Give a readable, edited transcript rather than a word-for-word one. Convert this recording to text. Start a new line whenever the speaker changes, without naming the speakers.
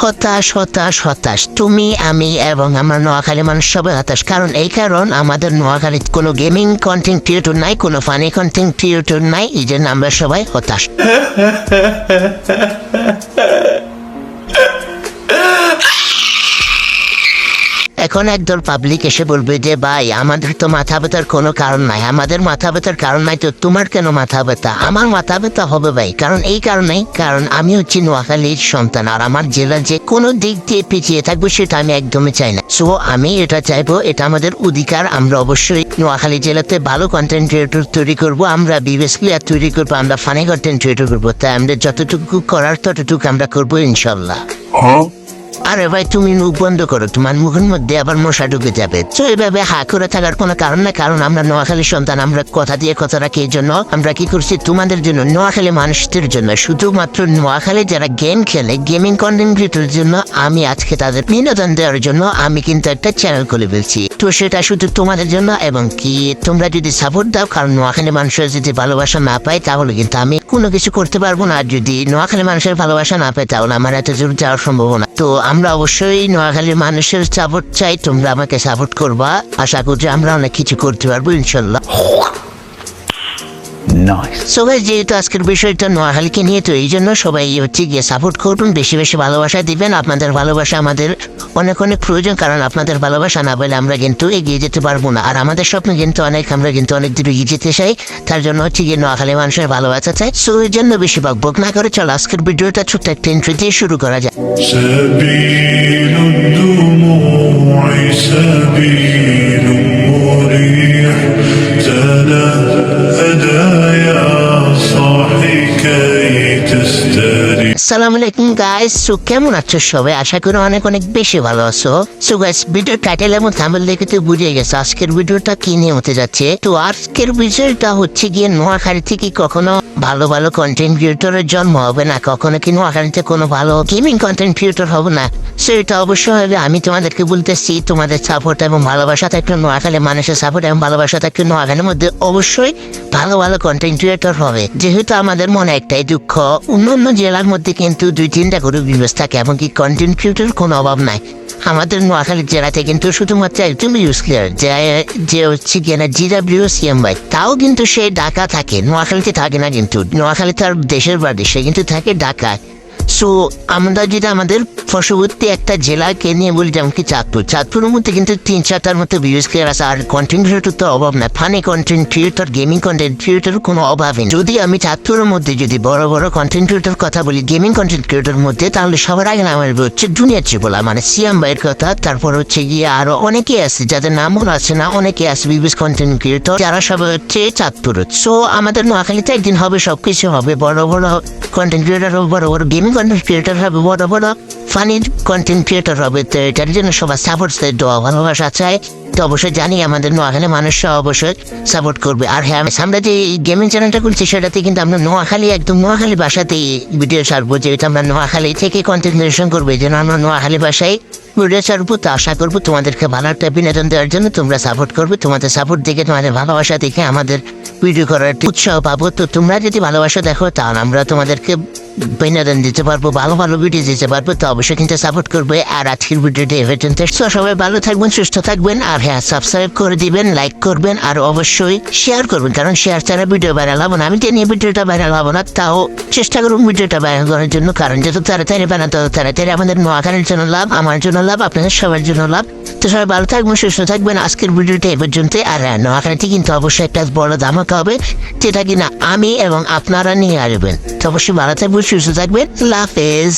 হতাশ হতাশ হতাশ, তুমি আমি এবং আমরা নোয়াখালী মানুষ সবাই হতাশ। কারণ আমাদের নোয়াখালীর কোনো গেমিং কন্টেন্ট ক্রিয়েটর নাই, কোনো ফানি কন্টেন্ট ক্রিয়েটর নাই, এই জন্য আমরা সবাই হতাশ। এখন একদল পাবলিক এসে বলবে যে ভাই আমাদের তো মাথা ব্যথার কোনো কারণ নাই, আমাদের মাথা ব্যথার কারণ নাই তো তোমার কেন মাথা ব্যথা? আমার মাথা ব্যথা হবে ভাই, কারণ এই কারণেই, কারণ আমি হচ্ছি নোয়াখালীর সন্তান আর আমার জেলা যে কোনো দিক দিয়ে পিছিয়ে থাকবে সেটা আমি একদমই চাই না। সো আমি এটা চাইবো, এটা আমাদের অধিকার। আমরা অবশ্যই নোয়াখালী জেলাতে ভালো কন্টেন্ট ক্রিয়েটর তৈরি করবো, আমরা বিবেস প্লেয়ার তৈরি করবো, আমরা ফানি কন্টেন্ট ক্রিয়েটর করবো। তাই আমরা যতটুকু করার ততটুকু আমরা করবো ইনশাল্লাহ। আরে ভাই তুমি মুখ বন্ধ করো, তোমার মুখের মধ্যে আবার মশা ঢুকে যাবে। তো এইভাবে হা করে থাকার কোনো কারণ না, কারণ আমরা নোয়াখালীর সন্তান, আমরা কথা দিয়ে কথা রাখি। এই জন্য আমরা কি করছি, তোমাদের জন্য, নোয়াখালী মানুষদের জন্য, শুধুমাত্র নোয়াখালী যারা গেম খেলে, গেমিং কন্টেন্ট ক্রিয়েটরের জন্য আমি আজকে তাদের বিনোদন দেওয়ার জন্য আমি কিন্তু একটা চ্যানেল খুলে ফেলছি। তো সেটা শুধু তোমাদের জন্য, এবং কি তোমরা যদি সাপোর্ট দাও, কারণ নোয়াখালী মানুষের যদি ভালোবাসা না পায় তাহলে কিন্তু আমি কোনো কিছু করতে পারবো না। আর যদি নোয়াখালী মানুষের ভালোবাসা না পায় তাহলে আমার এত দূর যাওয়ার সম্ভাবনা। তো আমরা অবশ্যই নোয়াখালীর মানুষের সাপোর্ট চাই, তোমরা আমাকে সাপোর্ট করবা। আশা করছি আমরা অনেক কিছু করতে পারবো ইনশাল্লাহ। সবাই যেহেতু আজকের বিষয়টা নোয়াখালীকে নিয়ে, তো এই জন্য সবাই হচ্ছে গিয়ে সাপোর্ট করুন, বেশি বেশি ভালোবাসা দিবেন। আপনাদের ভালোবাসা আমাদের অনেক অনেক প্রয়োজন, কারণ আপনাদের ভালোবাসা না পেলে আমরা কিন্তু এগিয়ে যেতে পারবো না। আর আমাদের স্বপ্ন কিন্তু অনেক, আমরা কিন্তু অনেক দূর এগিয়ে যেতে চাই। তার জন্য হচ্ছে গিয়ে নোয়াখালী মানুষের ভালোবাসা চাই। সো এই জন্য বেশি বক না করে চলো আজকের ভিডিওটা ছোট্ট একটা ইন্ট্রো দিয়ে শুরু করা যায়।
سبيل الدموع سبيل مريح تنهدى يا صاحي كي تستريح.
আসসালামু আলাইকুম গাইস, সো কেমন আছো সবাই? আশা করি অনেক অনেক বেশি ভালো আছো। সো গাইস, ভিডিওর টাইটেল এবং থাম্বনেল দেখে তো বুঝে গেছো আজকের ভিডিওটা কি নিয়ে হতে যাচ্ছে। তো আজকের বিষয়টা হচ্ছে গিয়ে নোয়াখালী থেকে কখনো ভালো ভালো কন্টেন্ট ক্রিয়েটরের জন্ম হবে না, কখনো কি নোয়াখালীতে কোনো ভালো গেমিং কন্টেন্ট ক্রিয়েটর হবে না। সো এটা অবশ্যই হবে। আমি তোমাদেরকে বলতেছি, তোমাদের সাপোর্ট এবং ভালোবাসা থাকলে, নোয়াখালী মানুষের সাপোর্ট এবং ভালোবাসা থাকলে নোয়াখালীর মধ্যে অবশ্যই ভালো ভালো কন্টেন্ট ক্রিয়েটর হবে। যেহেতু আমাদের মনে একটাই দুঃখ, অন্য জেলার মধ্যে কিন্তু 2-3টা করে বিবেচ থাকে এবং কি কন্টেন্ট ক্রিয়েটর কোনো অভাব নাই। আমাদের নোয়াখালী জেলাতে কিন্তু শুধুমাত্র একজন ইউজ প্লেয়ার যে হচ্ছে কিনা GWCM ভাই, তাও কিন্তু সে ঢাকা থাকে, নোয়াখালীতে থাকে না। কিন্তু নোয়াখালী তার দেশের বাড়ি, সে কিন্তু থাকে ঢাকায়। সো আমরা যদি আমাদের পার্শ্ববর্তী একটা জেলাকে নিয়ে বলি, যেমন কি চাঁদপুরের মধ্যে কিন্তু 3-4টার মতো ভিউজ ক্রিয়েটার আছে। আর কন্টেন্ট ক্রিয়েটর তো অভাব না, funny content creator, gaming content creator কোনো অভাবই নেই। যদি আমি চাঁদপুরের মধ্যে যদি বড় বড় কন্টেন্ট ক্রিয়েটর কথা বলি, গেমিং কন্টেন্ট ক্রিয়েটর মধ্যে, তাহলে সবার আগে নাম আসবে হচ্ছে দুনিয়ার বলা, মানে সিয়াম ভাইয়ের কথা। তারপর হচ্ছে গিয়ে আরো অনেকে আছে যাদের নামও আছে না, অনেকে আছে বিবিস কন্টেন্ট ক্রিয়েটর, যারা সবাই হচ্ছে চাঁদপুর। সো আমাদের নোয়াখালীতে একদিন হবে, সবকিছু হবে, বড় বড় কন্টেন্ট ক্রিয়েটর হবে, বড় বড় গেমিং কন্টেন্ট ক্রিয়েটর হবে, বড় বড় ফানি কন্টেন্ট ক্রিয়েটর হবে। তো এটার জন্য সবার সাপোর্ট চাই, দোয়া ভালোবাসা চাই। তো অবশ্যই জানি আমাদের নোয়াখালী মানুষরা অবশ্যই সাপোর্ট করবে। আর হ্যাঁ, আমরা যে গেমিং চ্যানেলটা খুলছি সেটাতে কিন্তু আমরা নোয়াখালী, একদম নোয়াখালী ভাষাতেই ভিডিও ছাড়বো। যেহেতু আমরা নোয়াখালী থেকে কন্টেন্ট ক্রিয়েশন করবো, এই জন্য আমরা নোয়াখালী ভাষায় ভিডিও ছাড়বো। তো আশা করবো তোমাদেরকে ভালো একটা বিনোদন দেওয়ার জন্য তোমরা সাপোর্ট করবে। তোমাদের সাপোর্ট দেখে, তোমাদের ভালোবাসা দেখে আমাদের ভিডিও করার উৎসাহ পাবো। তো তোমরা যদি ভালোবাসা দেখো তাহলে আমরা তোমাদেরকে বিনোদন দিতে পারবো, ভালো ভালো ভিডিও দিতে পারবো। তো অবশ্যই কিন্তু সাপোর্ট করবে। আর আজকের ভিডিওটা এভাবে সবাই ভালো থাকবেন, সুস্থ থাকবেন। আর হ্যাঁ, সাবস্ক্রাইব করে দিবেন, লাইক করবেন, আর অবশ্যই শেয়ার করবেন, কারণ শেয়ার ছাড়া ভিডিও ভাইরাল হবো না। আমি জানি ভিডিওটা ভাইরাল হবো না, তাও চেষ্টা করুন ভিডিওটা ভাইরাল করার জন্য, কারণ যত তাড়াতাড়ি বানাতে তত তাড়াতাড়ি আমাদের নোয়াখালীর জন্য লাভ, আমার জন্য লাভ, আপনাদের সবার জন্য লাভ। তো সবাই ভালো থাকবেন, সুস্থ থাকবেন। আজকের ভিডিওটা এ পর্যন্ত। আর হ্যাঁ, নোয়াখালীতে কিন্তু অবশ্যই একটা বড় ধামাকা হবে, যেটা কিনা আমি এবং আপনারা নিয়ে আসবেন। তো অবশ্যই ভালো থাকবেন, সুস্থ থাকবেন। আল্লাহ হাফেজ।